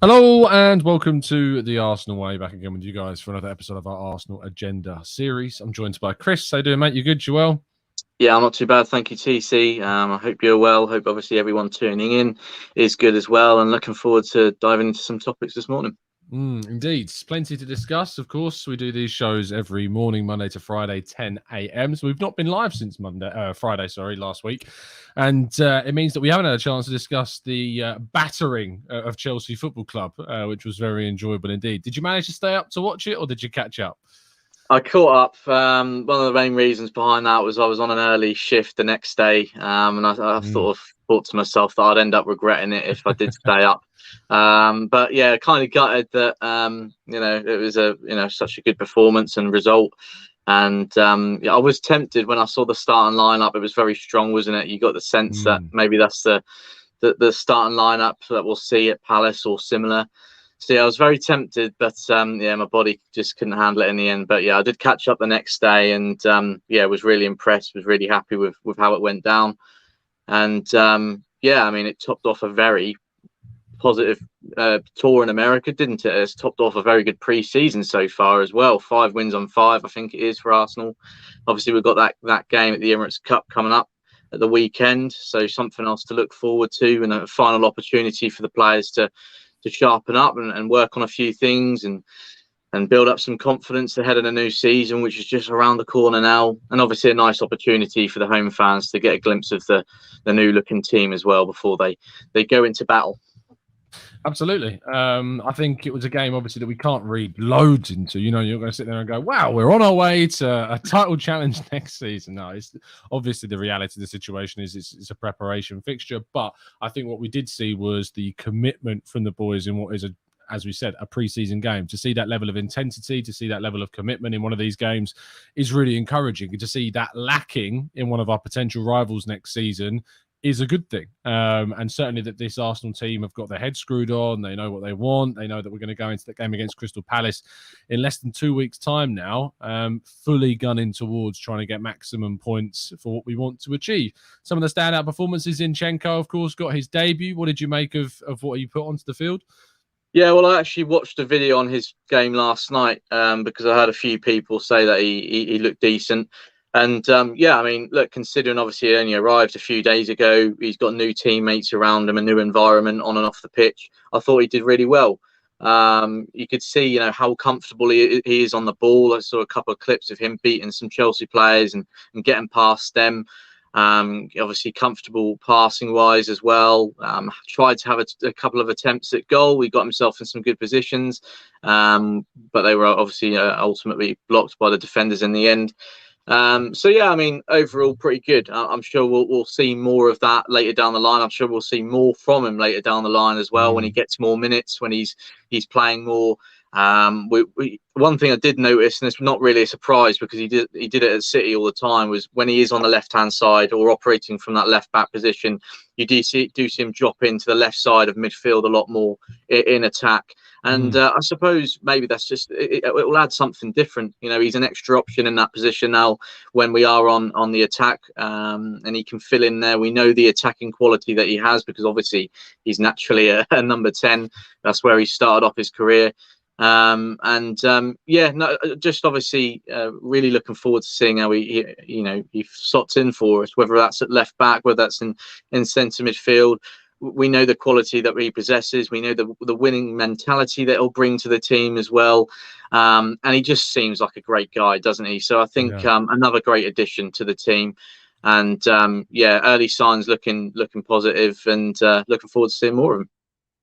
Hello and welcome to the Arsenal Way. Back again with you guys for another episode of our Arsenal Agenda series. I'm joined by Chris. How you doing, mate? You good? You well? Yeah, I'm not too bad. Thank you, TC. I hope you're well. Hope obviously everyone tuning in is good as well. And looking forward to diving into some topics this morning. Indeed. Plenty to discuss. Of course, we do these shows every morning, Monday to Friday, 10 a.m. So we've not been live since Friday, last week. And it means that we haven't had a chance to discuss the battering of Chelsea Football Club, which was very enjoyable indeed. Did you manage to stay up to watch it or did you catch up? I caught up. One of the main reasons behind that was I was on an early shift the next day, and I sort of thought to myself that I'd end up regretting it if I did stay up. But yeah, kind of gutted that it was such a good performance and result. And I was tempted when I saw the starting lineup. It was very strong, wasn't it? You got the sense that maybe that's the starting lineup that we'll see at Palace or similar. So yeah, I was very tempted, but my body just couldn't handle it in the end. But yeah, I did catch up the next day, and was really impressed. Was really happy with how it went down, and it topped off a very positive tour in America, didn't it? It's topped off a very good pre-season so far as well. 5 wins on 5, I think it is, for Arsenal. Obviously, we've got that game at the Emirates Cup coming up at the weekend, so something else to look forward to, and a final opportunity for the players to sharpen up and work on a few things and build up some confidence ahead of the new season, which is just around the corner now. And obviously a nice opportunity for the home fans to get a glimpse of the new looking team as well before they go into battle. Absolutely. I think it was a game, obviously, that we can't read loads into. You're going to sit there and go, wow, we're on our way to a title challenge next season. No, it's obviously the reality of the situation is it's a preparation fixture. But I think what we did see was the commitment from the boys in what is, as we said, a pre-season game. To see that level of intensity, to see that level of commitment in one of these games is really encouraging. And to see that lacking in one of our potential rivals next season is a good thing. And certainly that this Arsenal team have got their head screwed on. They know what they want. They know that we're going to go into the game against Crystal Palace in less than 2 weeks' time now, fully gunning towards trying to get maximum points for what we want to achieve. Some of the standout performances, Zinchenko, of course, got his debut. What did you make of what he put onto the field? Yeah, well, I actually watched a video on his game last night because I heard a few people say that he looked decent. And look, considering obviously he only arrived a few days ago, he's got new teammates around him, a new environment on and off the pitch. I thought he did really well. You could see, how comfortable he is on the ball. I saw a couple of clips of him beating some Chelsea players and getting past them. Obviously comfortable passing wise as well. Tried to have a couple of attempts at goal. He got himself in some good positions, but they were obviously ultimately blocked by the defenders in the end. Overall pretty good. I'm sure we'll see more of that later down the line. I'm sure we'll see more from him later down the line as well when he gets more minutes, when he's playing more. One thing I did notice, and it's not really a surprise because he did it at City all the time, was when he is on the left-hand side or operating from that left-back position, you do see him drop into the left side of midfield a lot more in attack. And I suppose maybe that's just it will add something different. He's an extra option in that position now when we are on the attack, and he can fill in there. We know the attacking quality that he has because obviously he's naturally a number 10. That's where he started off his career. Just obviously really looking forward to seeing how he slots in for us, whether that's at left back, whether that's in centre midfield. We know the quality that he possesses. We know the winning mentality that he'll bring to the team as well. And he just seems like a great guy, doesn't he? So I think another great addition to the team. And early signs looking positive, and looking forward to seeing more of him.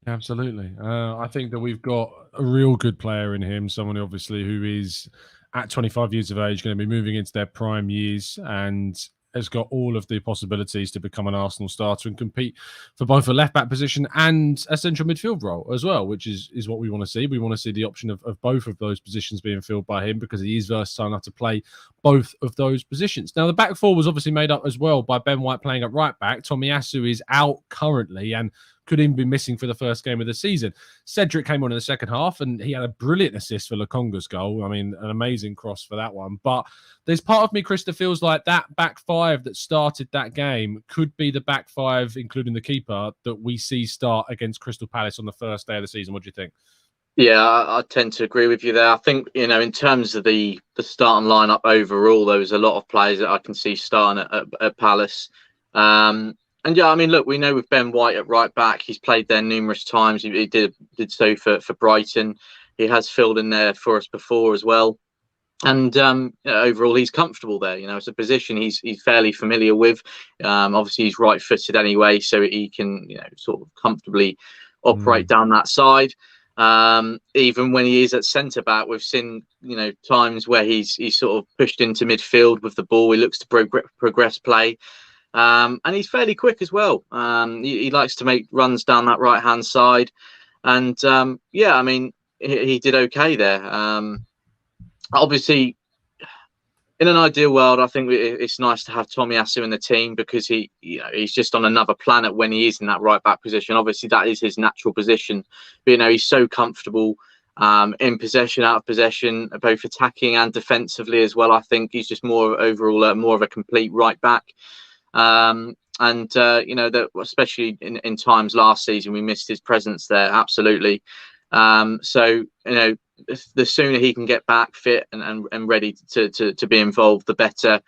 Absolutely. I think that we've got a real good player in him, someone obviously who is at 25 years of age, going to be moving into their prime years and has got all of the possibilities to become an Arsenal starter and compete for both a left-back position and a central midfield role as well, which is what we want to see. We want to see the option of both of those positions being filled by him because he is versatile enough to play both of those positions. Now, the back four was obviously made up as well by Ben White playing at right-back. Tomiyasu is out currently, and could even be missing for the first game of the season. Cedric came on in the second half, and he had a brilliant assist for Lokonga's goal. I mean, an amazing cross for that one. But there's part of me, Chris, that feels like that back five that started that game could be the back five, including the keeper, that we see start against Crystal Palace on the first day of the season. What do you think? Yeah, I tend to agree with you there. I think, in terms of the starting lineup overall, there was a lot of players that I can see starting at Palace. And yeah, I mean, look, we know with Ben White at right back, he's played there numerous times. He did so for Brighton. He has filled in there for us before as well. And overall, he's comfortable there. It's a position he's fairly familiar with. Obviously, he's right-footed anyway, so he can sort of comfortably operate down that side. Even when he is at centre back, we've seen times where he's sort of pushed into midfield with the ball. He looks to progress play. And he's fairly quick as well. He likes to make runs down that right hand side, and yeah, I mean, he did okay there. Obviously, in an ideal world, I think it's nice to have Tomiyasu in the team, because he's just on another planet when he is in that right back position. Obviously, that is his natural position, but he's so comfortable in possession, out of possession, both attacking and defensively as well. I think he's just more overall more of a complete right back. That especially in times last season, we missed his presence there, absolutely. So the sooner he can get back fit and ready to be involved, the better,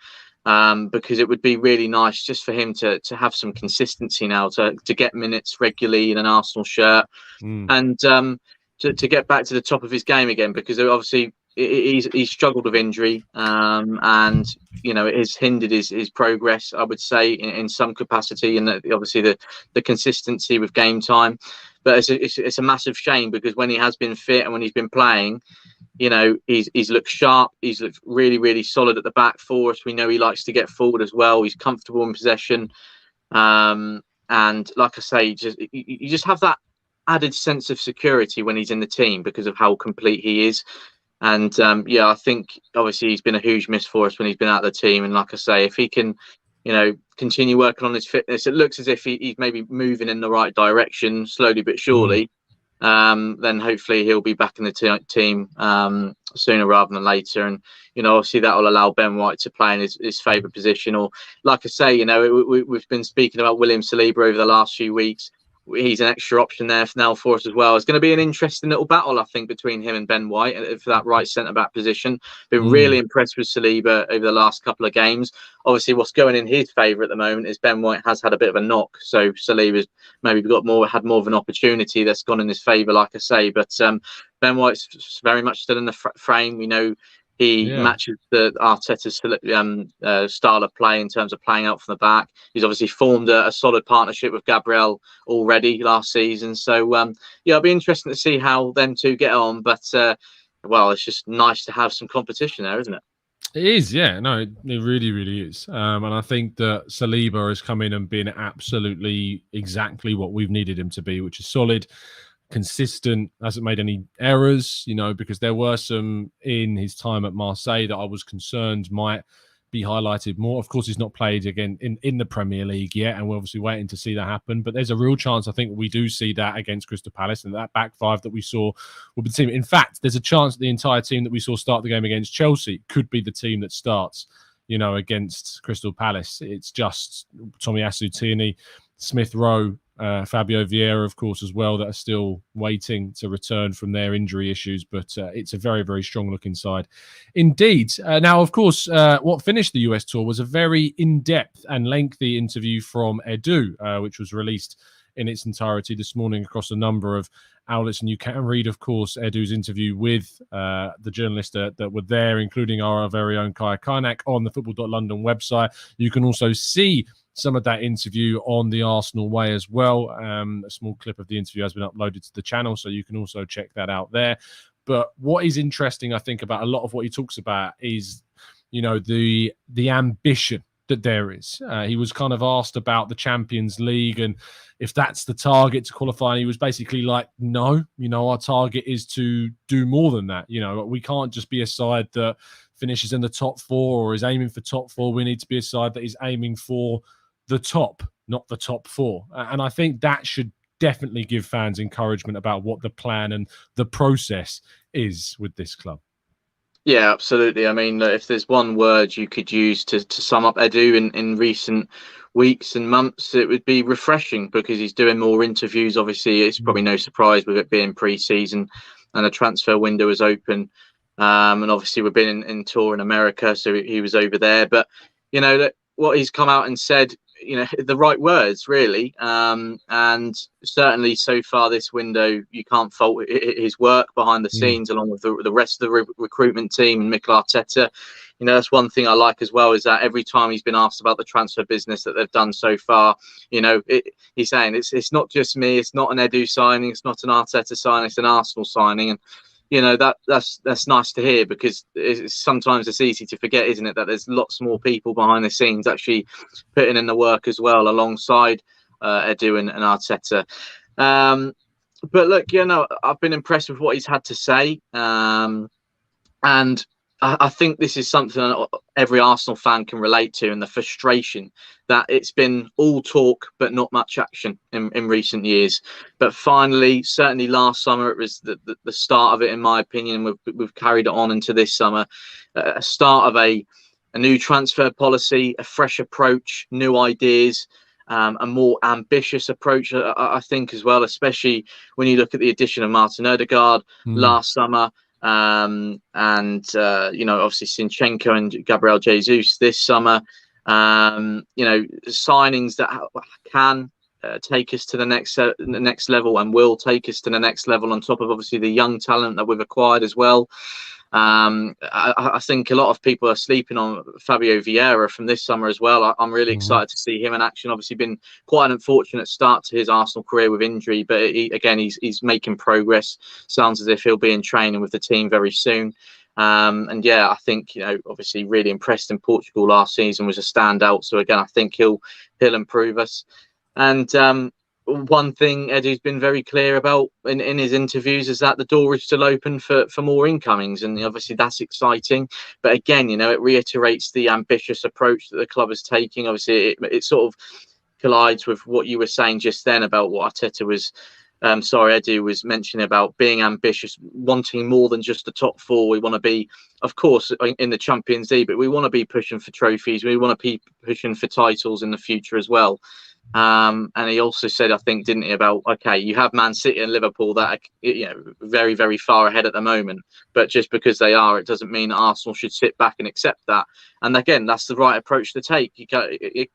because it would be really nice just for him to have some consistency now, to get minutes regularly in an Arsenal shirt, and to get back to the top of his game again, because obviously he's struggled with injury, and it has hindered his progress, I would say, in some capacity, and obviously the consistency with game time. But it's a massive shame, because when he has been fit and when he's been playing, he's looked sharp. He's looked really, really solid at the back for us. We know he likes to get forward as well. He's comfortable in possession, and like I say, you just have that added sense of security when he's in the team, because of how complete he is. And yeah, I think obviously he's been a huge miss for us when he's been out of the team. And like I say, if he can, continue working on his fitness, it looks as if he's maybe moving in the right direction, slowly but surely. Then hopefully he'll be back in the team sooner rather than later. And obviously that will allow Ben White to play in his favourite position. Or like I say, we've been speaking about William Saliba over the last few weeks. He's an extra option there now for us as well. It's going to be an interesting little battle, I think, between him and Ben White for that right centre-back position. Been really impressed with Saliba over the last couple of games. Obviously, what's going in his favour at the moment is Ben White has had a bit of a knock, so Saliba's maybe had more of an opportunity that's gone in his favour, like I say. But Ben White's very much still in the frame. We know he matches the Arteta's style of play in terms of playing out from the back. He's obviously formed a solid partnership with Gabriel already last season. So, it'll be interesting to see how them two get on. But, it's just nice to have some competition there, isn't it? It is, yeah. No, it really, really is. And I think that Saliba has come in and been absolutely exactly what we've needed him to be, which is solid, consistent, hasn't made any errors, because there were some in his time at Marseille that I was concerned might be highlighted more. Of course, he's not played again in the Premier League yet, and we're obviously waiting to see that happen. But there's a real chance, I think, we do see that against Crystal Palace, and that back five that we saw will be the team. In fact, there's a chance that the entire team that we saw start the game against Chelsea could be the team that starts, against Crystal Palace. It's just Tomiyasu, Tierney, Smith Rowe, Fabio Vieira, of course, as well, that are still waiting to return from their injury issues. But it's a very, very strong looking side indeed. Now, of course, what finished the US tour was a very in-depth and lengthy interview from Edu, which was released in its entirety this morning across a number of outlets. And you can read, of course, Edu's interview with the journalists that were there, including our very own Kaya Kaynak, on the football.london website. You can also see some of that interview on the Arsenal Way as well. A small clip of the interview has been uploaded to the channel, so you can also check that out there. But what is interesting, I think, about a lot of what he talks about is, the ambition that there is. He was kind of asked about the Champions League and if that's the target to qualify. And he was basically like, no, our target is to do more than that. We can't just be a side that finishes in the top four or is aiming for top four. We need to be a side that is aiming for the top, not the top four. And I think that should definitely give fans encouragement about what the plan and the process is with this club. Yeah, absolutely. I mean, if there's one word you could use to sum up Edu in recent weeks and months, it would be refreshing, because he's doing more interviews. Obviously, it's probably no surprise with it being pre-season and the transfer window is open. And obviously, we've been in tour in America, so he was over there. But, you know, what he's come out and said, you know, the right words, really. And certainly so far this window, you can't fault his work behind the scenes, along with the rest of the recruitment team and Mikel Arteta. You know, that's one thing I like as well, is that every time he's been asked about the transfer business that they've done so far, you know, he's saying it's not just me, it's not an Edu signing, it's not an Arteta signing, it's an Arsenal signing. And you know, that's nice to hear, because sometimes it's easy to forget, isn't it, that there's lots more people behind the scenes actually putting in the work as well, alongside Edu and Arteta. But look, you know, I've been impressed with what he's had to say, and I think this is something that every Arsenal fan can relate to, and the frustration that it's been all talk but not much action in recent years. But finally, certainly last summer, it was the start of it, in my opinion. We've carried it on into this summer, a start of a new transfer policy, a fresh approach, new ideas, a more ambitious approach, I think, as well, especially when you look at the addition of Martin Odegaard last summer. And you know, obviously Zinchenko and Gabriel Jesus this summer. You know, signings that can take us to the next level, and will take us to the next level, on top of obviously the young talent that we've acquired as well. I think a lot of people are sleeping on Fabio Vieira from this summer as well. I'm really excited to see him in action. Obviously, been quite an unfortunate start to his Arsenal career with injury, but he's making progress. Sounds as if he'll be in training with the team very soon. And yeah, I think, you know, obviously really impressed in Portugal last season, was a standout. So again, I think he'll improve us. And one thing Edu's been very clear about in his interviews is that the door is still open for more incomings, and obviously that's exciting. But again, you know, it reiterates the ambitious approach that the club is taking. Obviously, it sort of collides with what you were saying just then about what Arteta was, Edu was mentioning about being ambitious, wanting more than just the top four. We want to be, of course, in the Champions League, but we want to be pushing for trophies. We want to be pushing for titles in the future as well. And he also said, I think, didn't he, about, okay, you have Man City and Liverpool that are, you know, very, very far ahead at the moment, but just because they are, it doesn't mean that Arsenal should sit back and accept that. And again, that's the right approach to take.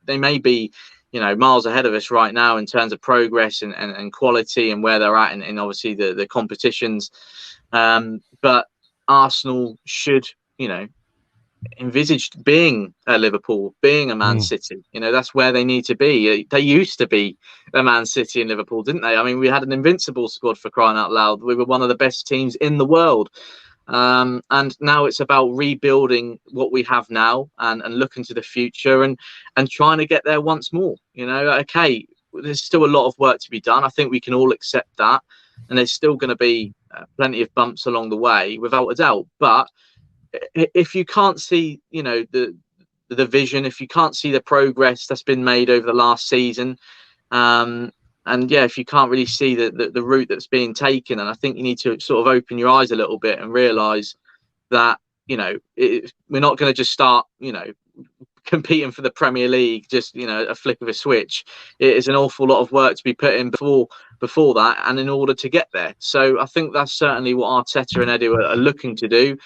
They may be, you know, miles ahead of us right now in terms of progress and quality and where they're at in obviously the competitions, but Arsenal should, you know, envisaged being a Liverpool, being a Man City. You know, that's where they need to be. They used to be a Man City and Liverpool, didn't they? I mean, we had an invincible squad, for crying out loud. We were one of the best teams in the world. And now it's about rebuilding what we have now and looking to the future and trying to get there once more. You know, okay, there's still a lot of work to be done. I think we can all accept that. And there's still going to be plenty of bumps along the way, without a doubt. But if you can't see, you know, the vision, if you can't see the progress that's been made over the last season, and yeah, if you can't really see the route that's being taken, and I think you need to sort of open your eyes a little bit and realise that, you know, we're not going to just start, you know, competing for the Premier League just, you know, a flick of a switch. It is an awful lot of work to be put in before that, and in order to get there. So I think that's certainly what Arteta and Edu are looking to do.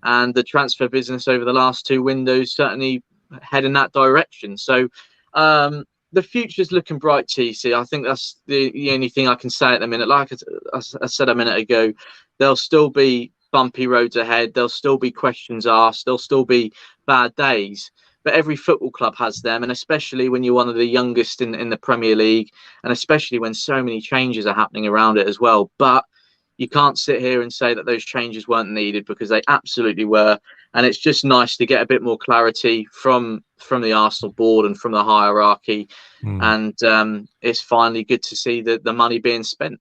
And the transfer business over the last two windows certainly head in that direction. So the future's looking bright, TC. I think that's the only thing I can say at the minute. Like I said a minute ago, there'll still be bumpy roads ahead. There'll still be questions asked. There'll still be bad days. But every football club has them, and especially when you're one of the youngest in the Premier League, and especially when so many changes are happening around it as well. But you can't sit here and say that those changes weren't needed, because they absolutely were. And it's just nice to get a bit more clarity from the Arsenal board and from the hierarchy. And it's finally good to see the money being spent.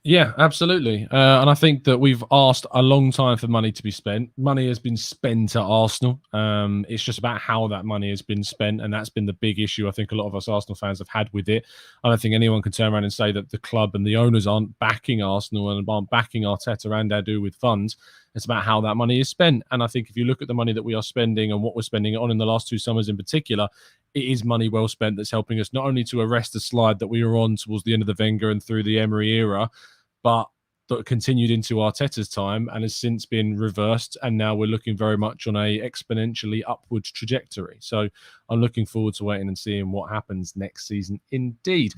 Yeah, absolutely. And I think that we've asked a long time for money to be spent. Money has been spent at Arsenal. It's just about how that money has been spent. And that's been the big issue I think a lot of us Arsenal fans have had with it. I don't think anyone can turn around and say that the club and the owners aren't backing Arsenal and aren't backing Arteta and Adu with funds. It's about how that money is spent. And I think if you look at the money that we are spending and what we're spending it on in the last 2 summers in particular, it is money well spent that's helping us not only to arrest the slide that we were on towards the end of the Wenger and through the Emery era, but that continued into Arteta's time and has since been reversed. And now we're looking very much on a exponentially upward trajectory. So I'm looking forward to waiting and seeing what happens next season indeed.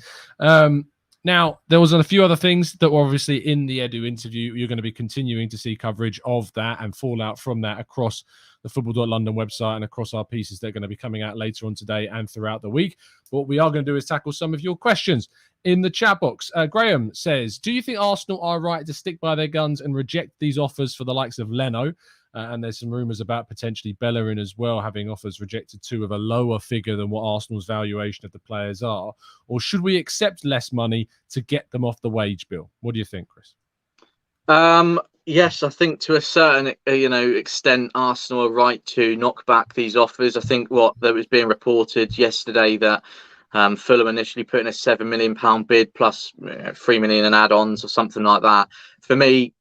Now, there was a few other things that were obviously in the Edu interview. You're going to be continuing to see coverage of that and fallout from that across the football.london website and across our pieces that are going to be coming out later on today and throughout the week. What we are going to do is tackle some of your questions in the chat box. Graham says, do you think Arsenal are right to stick by their guns and reject these offers for the likes of Leno? And there's some rumours about potentially Bellerin as well, having offers rejected too of a lower figure than what Arsenal's valuation of the players are. Or should we accept less money to get them off the wage bill? What do you think, Chris? Yes, I think to a certain extent, Arsenal are right to knock back these offers. I think that was being reported yesterday that Fulham initially put in a £7 million bid plus 3 million in add-ons or something like that. For me,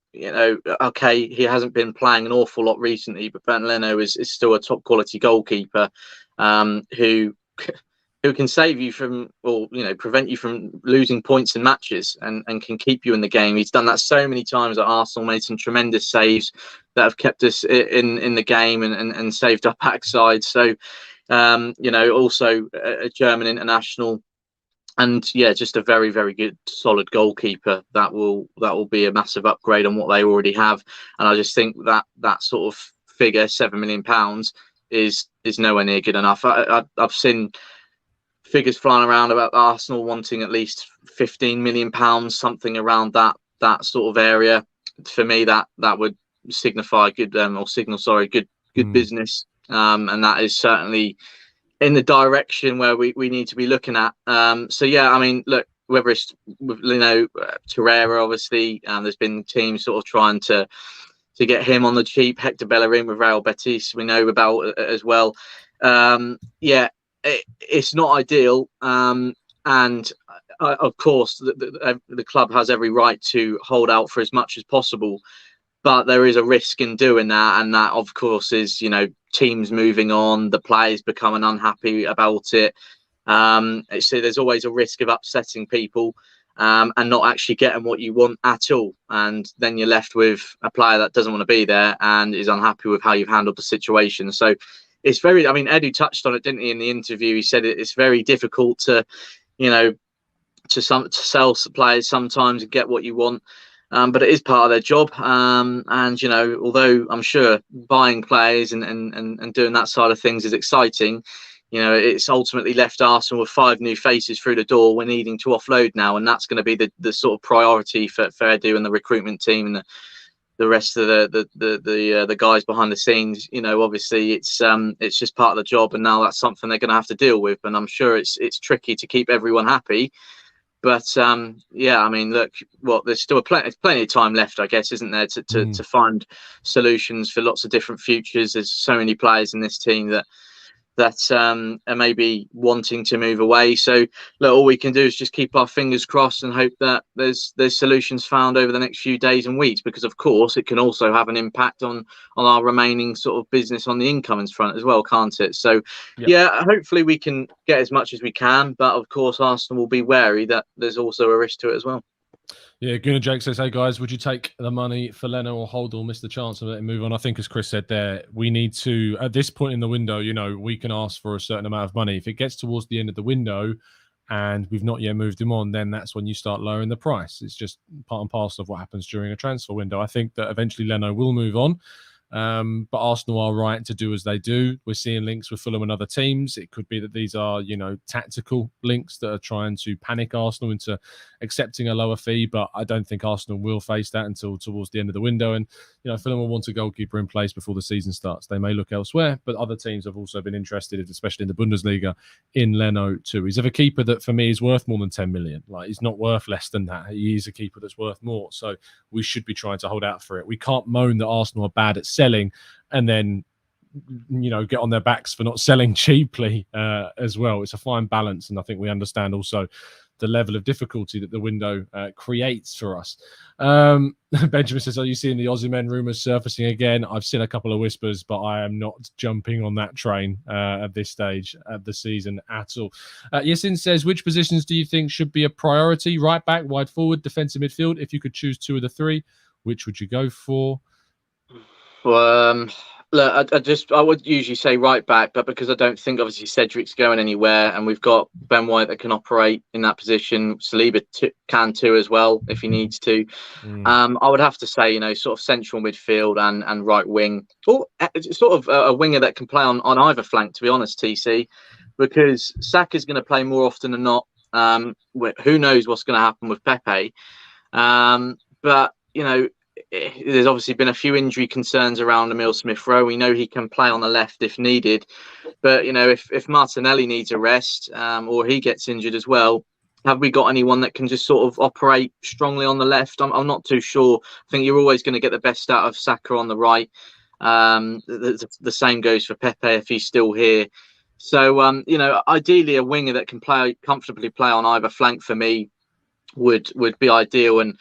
okay, he hasn't been playing an awful lot recently, but Bernd Leno is still a top quality goalkeeper who can save you from, or prevent you from losing points in matches and can keep you in the game. He's done that so many times at Arsenal, made some tremendous saves that have kept us in the game and saved our backside. So also a German international. And just a very, very good, solid goalkeeper that will be a massive upgrade on what they already have. And I just think that sort of figure, £7 million, is nowhere near good enough. I've seen figures flying around about Arsenal wanting at least £15 million, something around that sort of area. For me, that would signify good business, and that is certainly in the direction where we need to be looking at. Look, whether it's with Torreira, obviously, there's been teams sort of trying to get him on the cheap. Hector Bellerin with Real Betis, we know about as well. It's not ideal, and of course the club has every right to hold out for as much as possible. But there is a risk in doing that, and that, of course, is teams moving on, the players becoming unhappy about it. So there's always a risk of upsetting people and not actually getting what you want at all, and then you're left with a player that doesn't want to be there and is unhappy with how you've handled the situation. So it's very. I mean, Edu touched on it, didn't he, in the interview? He said it's very difficult to sell players sometimes and get what you want. But it is part of their job. Although I'm sure buying players and doing that side of things is exciting, it's ultimately left Arsenal with 5 new faces through the door. We're needing to offload now, and that's going to be the sort of priority for Edu and the recruitment team and the rest of the guys behind the scenes. Obviously it's just part of the job, and now that's something they're going to have to deal with. And I'm sure it's tricky to keep everyone happy. But look, there's still plenty of time left, I guess, isn't there, to find solutions for lots of different futures. There's so many players in this team that are maybe wanting to move away. So look, all we can do is just keep our fingers crossed and hope that there's solutions found over the next few days and weeks, because of course it can also have an impact on our remaining sort of business on the incomings front as well, can't it? So hopefully we can get as much as we can, but of course Arsenal will be wary that there's also a risk to it as well. Yeah, Gunnar Jake says, hey guys, would you take the money for Leno or hold or miss the chance of letting move on? I think, as Chris said there, we need to, at this point in the window, we can ask for a certain amount of money. If it gets towards the end of the window and we've not yet moved him on, then that's when you start lowering the price. It's just part and parcel of what happens during a transfer window. I think that eventually Leno will move on. But Arsenal are right to do as they do. We're seeing links with Fulham and other teams. It could be that these are, tactical links that are trying to panic Arsenal into accepting a lower fee. But I don't think Arsenal will face that until towards the end of the window. And, Fulham will want a goalkeeper in place before the season starts. They may look elsewhere, but other teams have also been interested, especially in the Bundesliga, in Leno too. He's a keeper that for me is worth more than 10 million. Like, he's not worth less than that. He is a keeper that's worth more. So we should be trying to hold out for it. We can't moan that Arsenal are bad at selling and then get on their backs for not selling cheaply as well. It's a fine balance, and I think we understand also the level of difficulty that the window creates for us. Benjamin says, are you seeing the Osimhen rumours surfacing again? I've seen a couple of whispers, but I am not jumping on that train at this stage of the season at all. Yasin says, which positions do you think should be a priority? Right back, wide forward, defensive midfield. If you could choose two of the three, which would you go for? Look, I would usually say right back, but because I don't think obviously Cedric's going anywhere, and we've got Ben White that can operate in that position. Saliba can too as well if he needs to. I would have to say, sort of central midfield and right wing, or sort of a winger that can play on either flank. To be honest, TC, because Saka's going to play more often than not. Who knows what's going to happen with Pepe? But there's obviously been a few injury concerns around Emile Smith-Rowe. We know he can play on the left if needed, but if Martinelli needs a rest or he gets injured as well, have we got anyone that can just sort of operate strongly on the left? I'm not too sure. I think you're always going to get the best out of Saka on the right. The same goes for Pepe if he's still here. So ideally a winger that can comfortably play on either flank for me would be ideal. And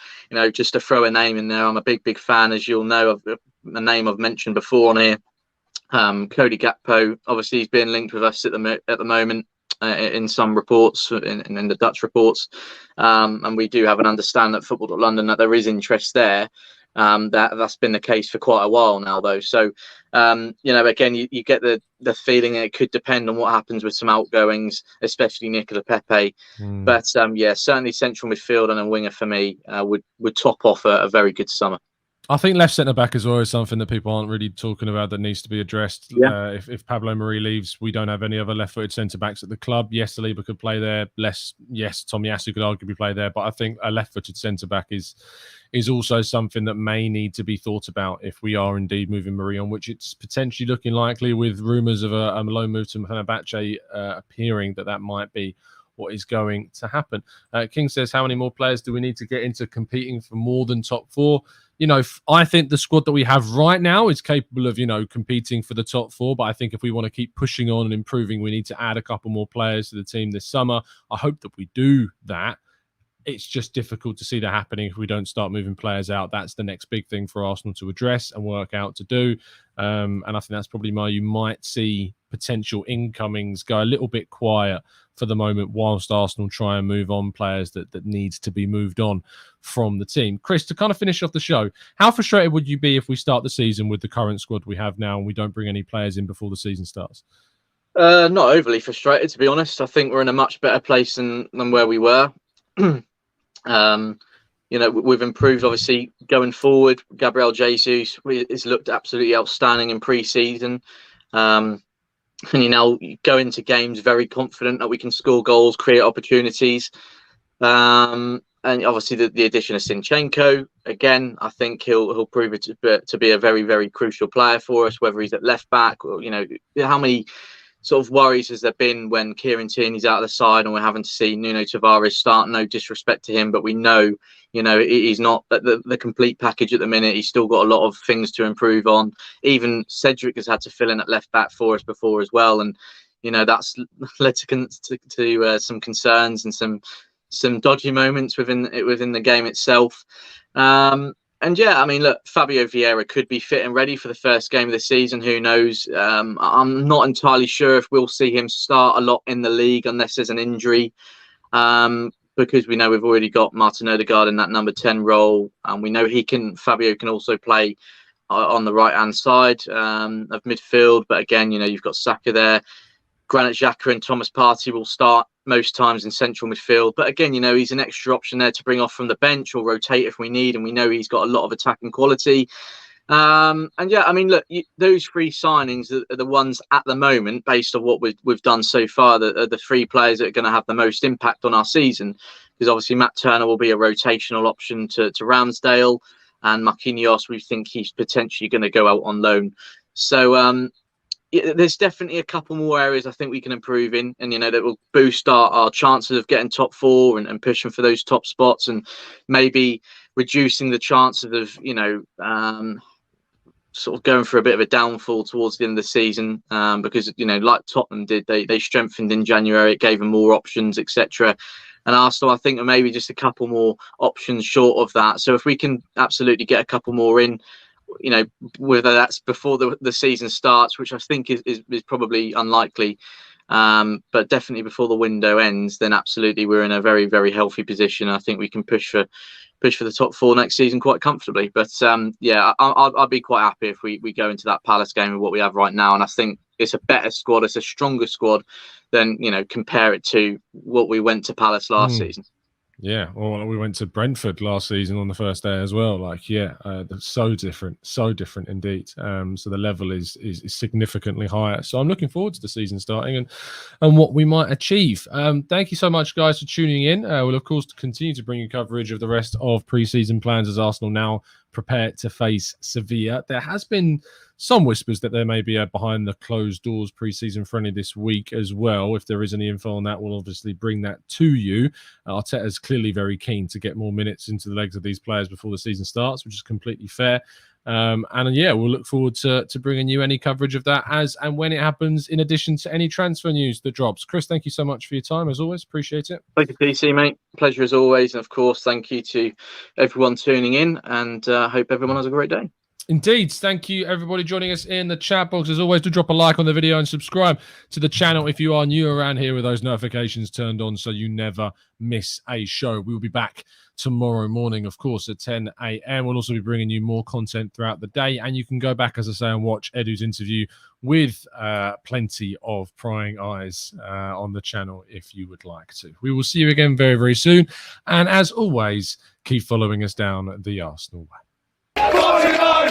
just to throw a name in there, I'm a big fan, as you'll know, of the name I've mentioned before on here, Cody Gakpo. Obviously he's being linked with us at the moment in some reports, in the Dutch reports, and we do have an understanding at football.london that there is interest there. That's been the case for quite a while now, though. So, again, you get the feeling that it could depend on what happens with some outgoings, especially Nicola Pepe. But certainly central midfield and a winger for me would top off a very good summer. I think left centre back is always something that people aren't really talking about that needs to be addressed. Yeah. If Pablo Mari leaves, we don't have any other left-footed centre backs at the club. Yes, Saliba could play there. Yes, Tomiyasu could arguably play there. But I think a left-footed centre back is also something that may need to be thought about if we are indeed moving Mari on, which it's potentially looking likely with rumours of a loan move to Fenerbahce appearing that might be what is going to happen. King says, how many more players do we need to get into competing for more than top four? I think the squad that we have right now is capable of, competing for the top four. But I think if we want to keep pushing on and improving, we need to add a couple more players to the team this summer. I hope that we do that. It's just difficult to see that happening if we don't start moving players out. That's the next big thing for Arsenal to address and work out to do. And I think that's probably why you might see potential incomings go a little bit quiet for the moment whilst Arsenal try and move on players that needs to be moved on from the team. Chris, to kind of finish off the show, how frustrated would you be if we start the season with the current squad we have now and we don't bring any players in before the season starts? Not overly frustrated, to be honest. I think we're in a much better place than where we were. We've improved, obviously, going forward. Gabriel Jesus has looked absolutely outstanding in pre-season. And you go into games very confident that we can score goals, create opportunities. And obviously the addition of Zinchenko, again, I think he'll prove it to be a very, very crucial player for us, whether he's at left back or, how many sort of worries has there been when Kieran Tierney's out of the side and we're having to see Nuno Tavares start? No disrespect to him, but we know, he's not the complete package at the minute. He's still got a lot of things to improve on. Even Cedric has had to fill in at left back for us before as well. And, that's led to some concerns and some dodgy moments within the game itself. And yeah, look, Fabio Vieira could be fit and ready for the first game of the season. Who knows? I'm not entirely sure if we'll see him start a lot in the league unless there's an injury. Because we know we've already got Martin Odegaard in that number 10 role. And we know Fabio can also play on the right-hand side of midfield. But again, you've got Saka there. Granit Xhaka and Thomas Partey will start most times in central midfield. But again, he's an extra option there to bring off from the bench or rotate if we need. And we know he's got a lot of attacking quality. And yeah, I mean, look, those 3 signings are the ones at the moment, based on what we've done so far, that are the 3 players that are going to have the most impact on our season. Because obviously Matt Turner will be a rotational option to Ramsdale, and Marquinhos, we think he's potentially going to go out on loan. So there's definitely a couple more areas I think we can improve in, and that will boost our chances of getting top 4 and pushing for those top spots, and maybe reducing the chances of sort of going for a bit of a downfall towards the end of the season, because like Tottenham did, they strengthened in January. It gave them more options, etc. And Arsenal, I think, are maybe just a couple more options short of that. So if we can absolutely get a couple more in, whether that's before the season starts, which I think is probably unlikely, but definitely before the window ends, then absolutely we're in a very, very healthy position. I think we can push for the top 4 next season quite comfortably. But yeah, I'd be quite happy if we go into that Palace game with what we have right now. And I think it's a better squad, it's a stronger squad than compare it to what we went to Palace last season. Yeah, or we went to Brentford last season on the first day as well. So different indeed. So the level is significantly higher. So I'm looking forward to the season starting and what we might achieve. Thank you so much, guys, for tuning in. We'll of course continue to bring you coverage of the rest of pre-season plans as Arsenal now prepare to face Sevilla. There has been some whispers that there may be a behind the closed doors pre-season friendly this week as well. If there is any info on that, we'll obviously bring that to you. Arteta's clearly very keen to get more minutes into the legs of these players before the season starts, which is completely fair. And yeah, we'll look forward to bringing you any coverage of that as and when it happens, in addition to any transfer news that drops. Chris, thank you so much for your time, as always. Appreciate it. Thank you, PC, mate. Pleasure as always. And of course, thank you to everyone tuning in, and hope everyone has a great day. Indeed. Thank you, everybody joining us in the chat box. As always, do drop a like on the video and subscribe to the channel if you are new around here with those notifications turned on so you never miss a show. We'll be back tomorrow morning, of course, at 10 a.m. We'll also be bringing you more content throughout the day, and you can go back, as I say, and watch Edu's interview with plenty of prying eyes on the channel if you would like to. We will see you again very, very soon. And as always, keep following us down the Arsenal way.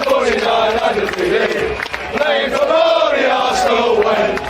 49, undefeated, playing for the Arsenal way.